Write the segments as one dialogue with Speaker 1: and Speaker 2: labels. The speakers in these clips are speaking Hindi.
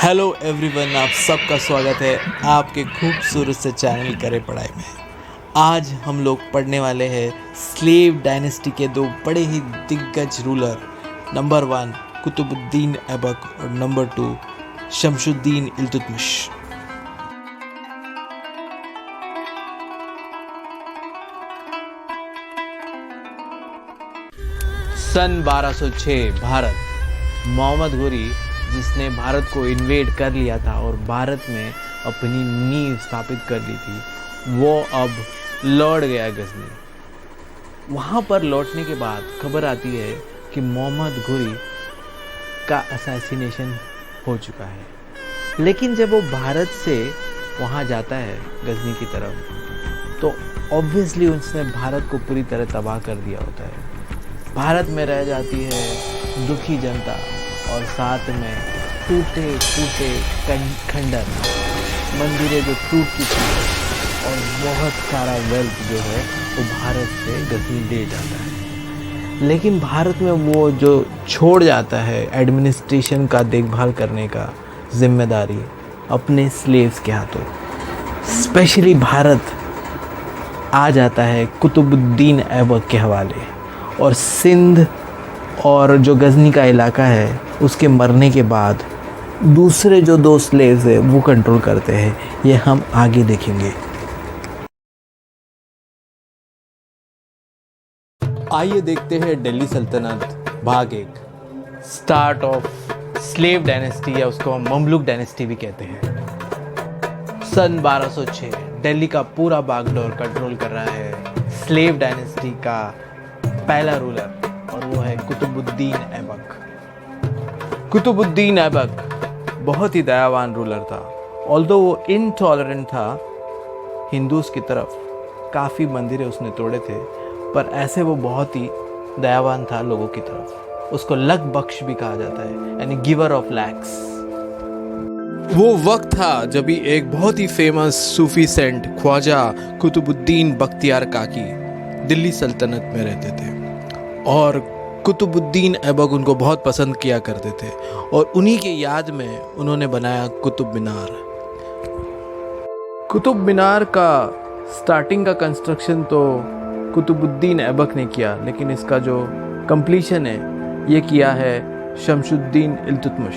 Speaker 1: हेलो एवरीवन, आप सबका स्वागत है आपके खूबसूरत से चैनल करे पढ़ाई में। आज हम लोग पढ़ने वाले हैं स्लेव डायनेस्टी के दो बड़े ही दिग्गज रूलर, नंबर 1 कुतुबुद्दीन ऐबक और नंबर 2 शमशुद्दीन इल्तुतमिश। सन 1206 भारत। मोहम्मद घोरी, जिसने भारत को इन्वेड कर लिया था और भारत में अपनी नींव स्थापित कर ली थी, वो अब लौट गया गजनी। वहाँ पर लौटने के बाद खबर आती है कि मोहम्मद घोरी का असैसिनेशन हो चुका है। लेकिन जब वो भारत से वहाँ जाता है गजनी की तरफ, तो ऑब्वियसली उसने भारत को पूरी तरह तबाह कर दिया होता है। भारत में रह जाती है दुखी जनता और साथ में टूटे फूटे खंडर, मंदिरें जो टूट चुकी है और बहुत सारा वेल्थ जो है वो भारत से गजनी ले जाता है। लेकिन भारत में वो जो छोड़ जाता है एडमिनिस्ट्रेशन का देखभाल करने का जिम्मेदारी अपने स्लेव्स के हाथों। स्पेशली भारत आ जाता है कुतुबुद्दीन ऐबक के हवाले, और सिंध और जो गजनी का इलाका है उसके मरने के बाद दूसरे जो दो स्लेव्स हैं वो कंट्रोल करते हैं। ये हम आगे देखेंगे। आइए देखते हैं दिल्ली सल्तनत भाग 1, स्टार्ट ऑफ स्लेव डायनेस्टी, या उसको हम ममलुक डायनेस्टी भी कहते हैं। सन 1206 दिल्ली का पूरा बागडोर कंट्रोल कर रहा है स्लेव डायनेस्टी का पहला रूलर, और वो है कुतुबुद्दीन ऐबक। कुतुबुद्दीन ऐबक बहुत ही दयावान रूलर था। ऑल्दो वो इनटॉलरेंट था हिंदूज की तरफ, काफ़ी मंदिरें उसने तोड़े थे, पर ऐसे वो बहुत ही दयावान था लोगों की तरफ। उसको लक बख्श भी कहा जाता है, यानी गिवर ऑफ लैक्स। वो वक्त था जब भी एक बहुत ही famous Sufi saint Khwaja Qutubuddin Bakhtiyar काकी दिल्ली सल्तनत में रहते थे, और कुतुबुद्दीन ऐबक उनको बहुत पसंद किया करते थे, और उन्हीं के याद में उन्होंने बनाया कुतुब मीनार। कुतुब मीनार का स्टार्टिंग का कंस्ट्रक्शन तो कुतुबुद्दीन ऐबक ने किया, लेकिन इसका जो कंप्लीशन है ये किया है शमशुद्दीन इल्तुतमिश।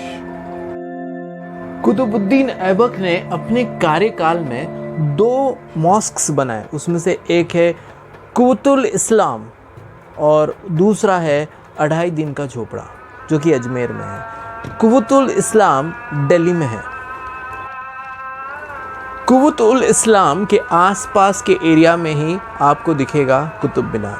Speaker 1: कुतुबुद्दीन ऐबक ने अपने कार्यकाल में 2 मॉस्क्स बनाए। उसमें से एक है कुव्वतुल इस्लाम और दूसरा है 2.5 दिन का झोपड़ा, जो कि अजमेर में है। कुव्वतुल इस्लाम दिल्ली में है। कुव्वतुल इस्लाम के आसपास के एरिया में ही आपको दिखेगा कुतुब मीनार,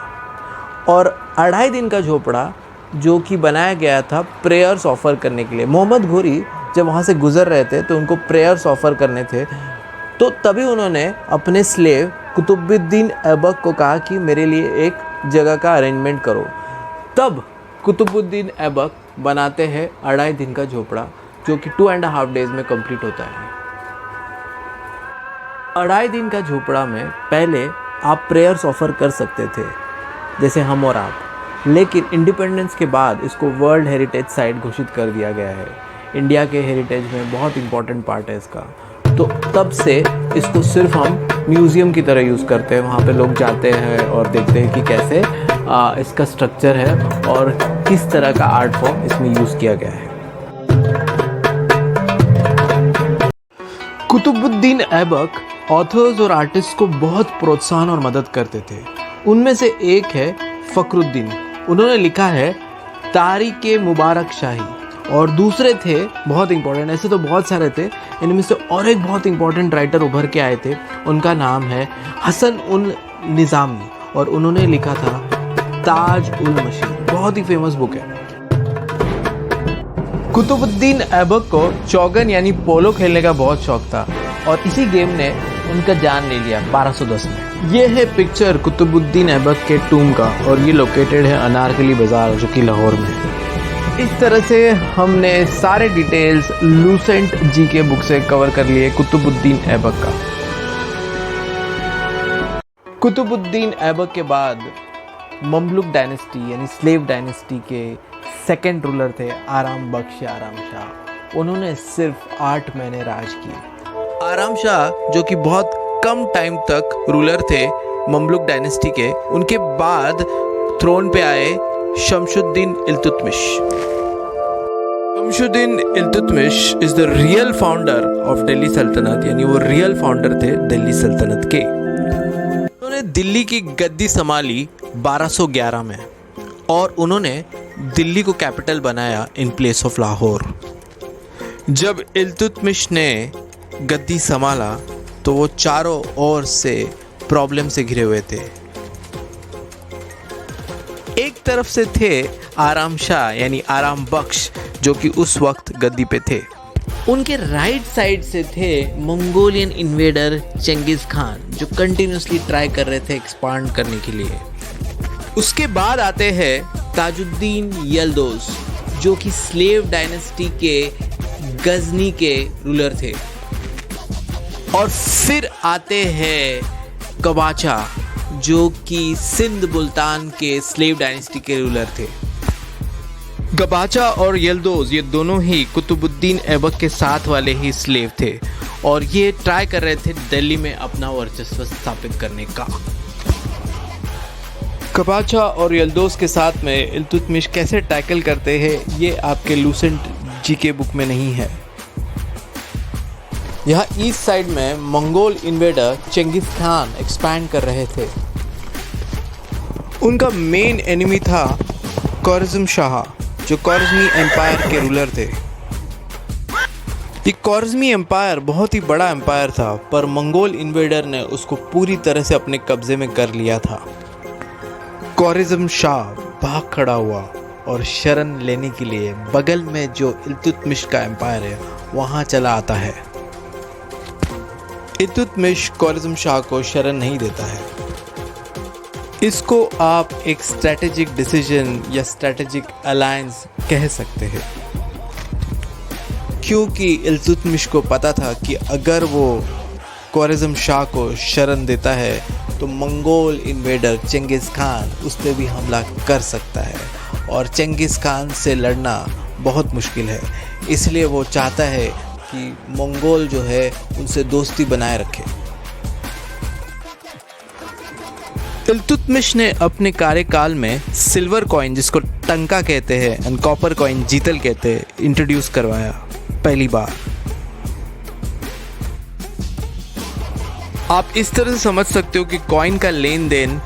Speaker 1: और 2.5 दिन का झोपड़ा जो कि बनाया गया था प्रेयर्स ऑफर करने के लिए। मोहम्मद घोरी जब वहाँ से गुजर रहे थे तो उनको प्रेयर्स ऑफर करने थे, तो तभी उन्होंने अपने स्लेव कुतुबुद्दीन ऐबक को कहा कि मेरे लिए एक जगह का अरेंजमेंट करो। तब कुतुबुद्दीन ऐबक बनाते हैं 2.5 दिन का झोपड़ा, जो कि 2.5 डेज में कंप्लीट होता है। 2.5 दिन का झोपड़ा में पहले आप प्रेयर्स ऑफर कर सकते थे, जैसे हम और आप, लेकिन इंडिपेंडेंस के बाद इसको वर्ल्ड हेरिटेज साइट घोषित कर दिया गया है। इंडिया के हेरिटेज में बहुत इंपॉर्टेंट पार्ट है इसका, तो तब से इसको सिर्फ हम म्यूज़ियम की तरह यूज़ करते हैं। वहाँ पे लोग जाते हैं और देखते हैं कि कैसे इसका स्ट्रक्चर है और किस तरह का आर्ट फॉर्म इसमें यूज़ किया गया है। कुतुबुद्दीन ऐबक ऑथर्स और आर्टिस्ट को बहुत प्रोत्साहन और मदद करते थे। उनमें से एक है फखरुद्दीन, उन्होंने लिखा है तारीख़ मुबारक शाही, और दूसरे थे बहुत इंपॉर्टेंट, ऐसे तो बहुत सारे थे, इनमें से और एक बहुत इंपॉर्टेंट राइटर उभर के आए थे, उनका नाम है हसन उल निज़ामी, और उन्होंने लिखा था ताज उल मशीर, बहुत ही फेमस बुक है। कुतुबुद्दीन ऐबक को चौगन यानी पोलो खेलने का बहुत शौक था, और इसी गेम ने उनका जान ले लिया 1210 में। ये है पिक्चर कुतुबुद्दीन ऐबक के टूम का, और ये लोकेटेड है अनारकली बाज़ार, जो कि लाहौर में है। इस तरह से हमने सारे डिटेल्स लूसेंट जी के बुक से कवर कर लिए कुतुबुद्दीन ऐबक का। कुतुबुद्दीन ऐबक के बाद ममलुक डायनेस्टी यानी स्लेव डायनेस्टी के सेकंड रूलर थे आराम बख्श आराम शाह। उन्होंने सिर्फ 8 महीने राज किए। आराम शाह जो कि बहुत कम टाइम तक रूलर थे ममलुक डायनेस्टी के, उनके बाद थ्रोन पे आए Shamsuddin Iltutmish. Shamsuddin Iltutmish is the real founder of Delhi Sultanat, यानी वो रियल फाउंडर थे दिल्ली सल्तनत के। उन्होंने दिल्ली की गद्दी संभाली 1211 में और उन्होंने दिल्ली को कैपिटल बनाया इन प्लेस ऑफ लाहौर। जब इल्तुतमिश ने गद्दी संभाला तो वो चारों ओर से प्रॉब्लम से घिरे हुए थे। एक तरफ से थे आराम शाह यानी आराम बख्श जो कि उस वक्त गद्दी पे थे। उनके राइट साइड से थे मंगोलियन इन्वेडर चेंगिस खान जो कंटिन्यूसली ट्राई कर रहे थे एक्सपांड करने के लिए। उसके बाद आते हैं ताजुद्दीन यल्दोज जो कि स्लेव डायनेस्टी के गजनी के रूलर थे। और फिर आते हैं कबाचा जो कि सिंध मुल्तान के स्लेव डायनेस्टी के रूलर थे। गबाचा और यल्दोज ये दोनों ही कुतुबुद्दीन ऐबक के साथ वाले ही स्लेव थे और ये ट्राई कर रहे थे दिल्ली में अपना वर्चस्व स्थापित करने का। कबाचा और यल्दोज के साथ में इल्तुतमिश कैसे टैकल करते हैं ये आपके लूसेंट जीके बुक में नहीं है। यहाँ ईस्ट साइड में Mongol invader Chengiz Khan expand कर रहे थे। उनका मेन एनिमी था ख्वारिज़्म शाह जो ख्वारिज़्मी एम्पायर के रूलर थे। ये ख्वारिज़्मी एम्पायर बहुत ही बड़ा एम्पायर था पर मंगोल इन्वेडर ने उसको पूरी तरह से अपने कब्जे में कर लिया था। ख्वारिज़्म शाह भाग खड़ा हुआ और शरण लेने के लिए बगल में जो इल्तुतमिश का एम्पायर है वहाँ चला आता है। इल्तुतमिश ख्वारिज़्म शाह को शरण नहीं देता है। इसको आप एक स्ट्रैटेजिक डिसीजन या स्ट्रैटेजिक अलायंस कह सकते हैं क्योंकि इल्तुतमिश को पता था कि अगर वो ख्वारिज़्म शाह को शरण देता है तो मंगोल इन्वेडर चेंगिस खान उस पर भी हमला कर सकता है और चेंगिस खान से लड़ना बहुत मुश्किल है। इसलिए वो चाहता है कि मंगोल जो है उनसे दोस्ती बनाए रखे। इल्तुतमिश ने अपने कार्यकाल में सिल्वर कॉइन जिसको टंका कहते हैं एंड कॉपर कॉइन जीतल कहते हैं इंट्रोड्यूस करवाया पहली बार। आप इस तरह से समझ सकते हो कि कॉइन का लेन देन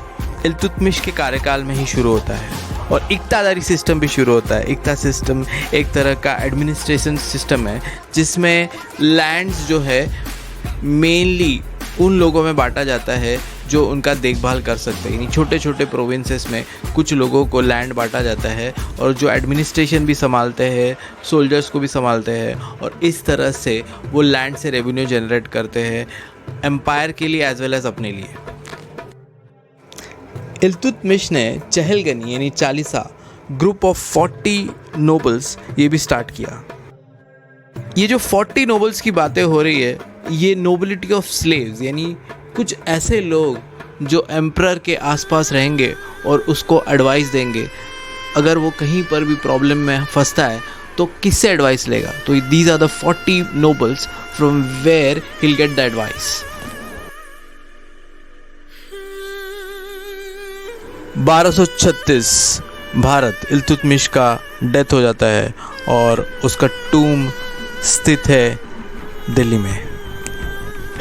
Speaker 1: इल्तुतमिश के कार्यकाल में ही शुरू होता है और इक्तादारी सिस्टम भी शुरू होता है। इक्ता सिस्टम एक तरह का एडमिनिस्ट्रेशन सिस्टम है जिसमें लैंड्स जो है मेनली उन लोगों में बांटा जाता है जो उनका देखभाल कर सकते हैं। यानी छोटे छोटे प्रोविंसेस में कुछ लोगों को लैंड बांटा जाता है और जो एडमिनिस्ट्रेशन भी संभालते हैं, सोल्जर्स को भी संभालते हैं और इस तरह से वो लैंड से रेवेन्यू जनरेट करते हैं एम्पायर के लिए एज वेल एज अपने लिए। इल्तुतमिश ने चहलगनी यानी चालीसा ग्रुप ऑफ 40 नोबल्स ये भी स्टार्ट किया। ये जो 40 नोबल्स की बातें हो रही है ये नोबिलिटी ऑफ स्लेव्स यानी कुछ ऐसे लोग जो एम्परर के आसपास रहेंगे और उसको एडवाइस देंगे। अगर वो कहीं पर भी प्रॉब्लम में फंसता है तो किससे एडवाइस लेगा, तो these are the 40 nobles from where he will get the advice. 1236 Bharat Iltutmish का डेथ हो जाता है और उसका टूम स्थित है दिल्ली में।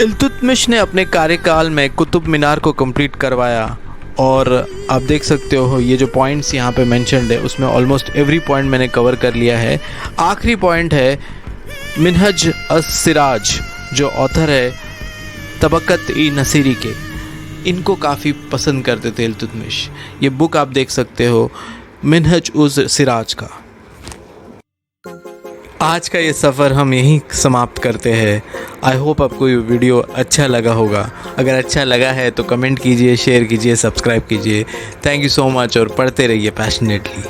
Speaker 1: इल्तुतमिश ने अपने कार्यकाल में कुतुब मीनार को कंप्लीट करवाया और आप देख सकते हो ये जो पॉइंट्स यहाँ पे मेंशन्ड है उसमें ऑलमोस्ट एवरी पॉइंट मैंने कवर कर लिया है। आखिरी पॉइंट है मिनहज अस-सिराज जो ऑथर है तबक़त-ई-नसीरी के, इनको काफ़ी पसंद करते थे इल्तुतमिश। ये बुक आप देख सकते हो मिनहज उस-सिराज का। आज का ये सफ़र हम यहीं समाप्त करते हैं। आई होप आपको ये वीडियो अच्छा लगा होगा। अगर अच्छा लगा है तो कमेंट कीजिए, शेयर कीजिए, सब्सक्राइब कीजिए। थैंक यू सो मच और पढ़ते रहिए पैशनेटली।